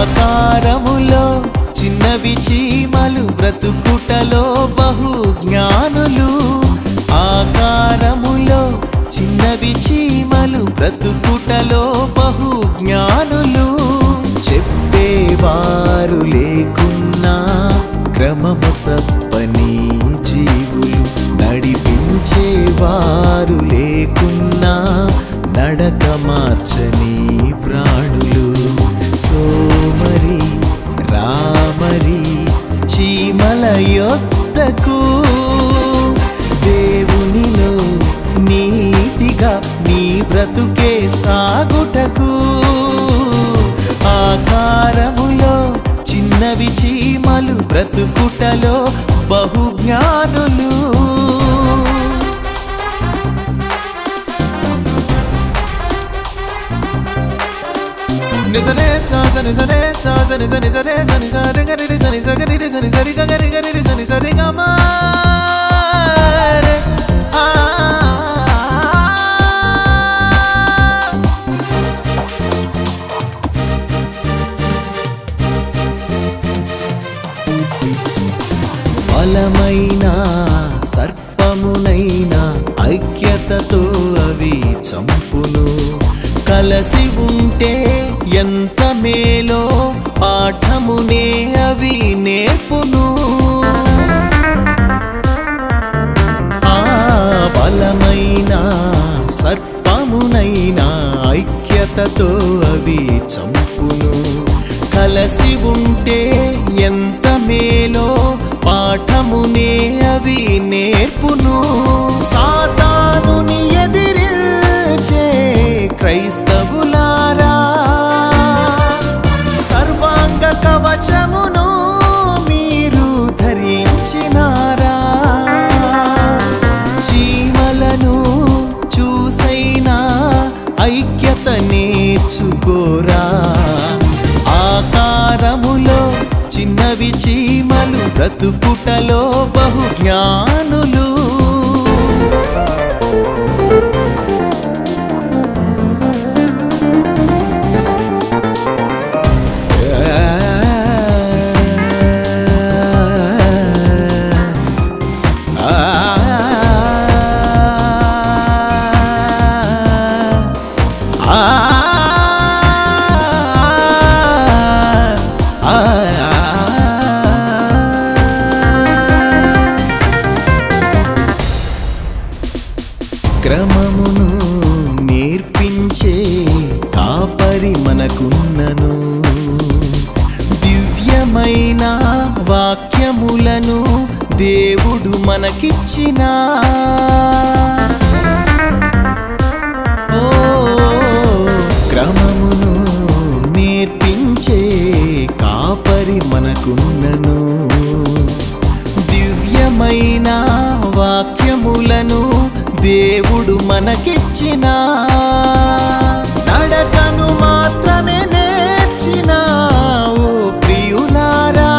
ఆకారములో చిన్నవి చీమలు బ్రతుకుటలో బహు జ్ఞానులు. ఆకారములో చిన్నవి చీమలు బ్రతుకుటలో బహు జ్ఞానులు. చెప్పేవారు లేకున్నా క్రమము తప్పని జీవులు, నడిపించేవారు లేకున్నా నడక మార్చని ప్రాణులు. సోమరి రామరి చీమల యొద్దకు, దేవునిలో నీతిగా నీ బ్రతుకే సాగుటకు. ఆకారములో చిన్నవి చీమలు బ్రతుకుటలో బహు జ్ఞానులు. నిజరే సాజని సరే సాజని సని సరే సని సరి గరి సని సగరి సని సరి గరి గరి సని సరి గమా బలమైన సర్పమునైనా ఐక్యతతో అవి చంపును. కలసి ఉంటే ఎంత మేలో పాఠమునే అవి నేర్పును. బలమైన సర్పమునైనా ఐక్యతతో అవి చంపును. కలసి ఉంటే ఎంత మేలో పాఠమునే అవి నేర్పును. సాతానుని ఎదిరించే క్రైస్తవులారా, సర్వాంగ కవచమును మీరు ధరించినారా? చీమలను చూసైనా ఐక్యత నేర్చుకోరా. ఆకారములో చిన్నవి చీమలు బ్రతుకుటలో బహు జ్ఞానులు. క్రమమును నేర్పించే కాపరి మనకున్నను. దివ్యమైన వాక్యములను దేవుడు మనకిచ్చిన. క్రమమును నేర్పించే కాపరి మనకున్నను. దివ్యమైన వాక్యములను దేవుడు మనకిచ్చిన. నడకను మాత్రమే నేర్చిన ఓ ప్రియులారా,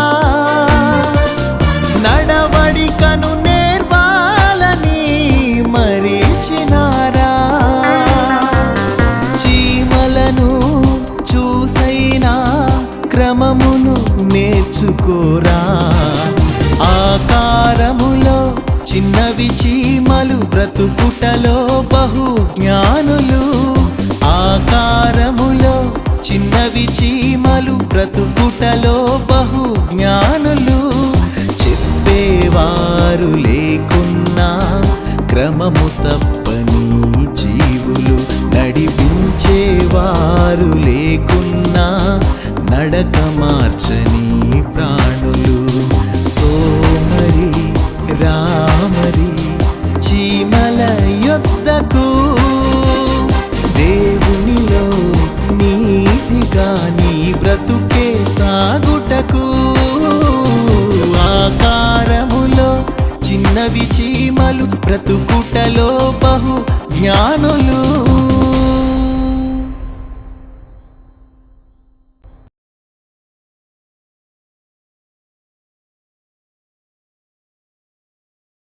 నడవడికను నేర్వాలని మరిచినారా? చీమలను చూసైనా క్రమమును నేర్చుకోరా. ఆకారములో చిన్నవి చీమలు బ్రతుకుటలో బహు జ్ఞానులు. ఆకారములో చిన్నవి చీమలు బ్రతుకుటలో బహు జ్ఞానులు. చెప్పేవారు లేకున్నా క్రమము తప్పని జీవులు, నడిపించేవారు లేకున్నా నడక మార్చని ప్రాణులు. సోమరి రామరి చీమల యొద్దకు, దేవునిలో నీతిగా నీ బ్రతుకే సాగుటకు. ఆకారములో చిన్నవి చీమలు బ్రతుకుటలో బహు జ్ఞానులు.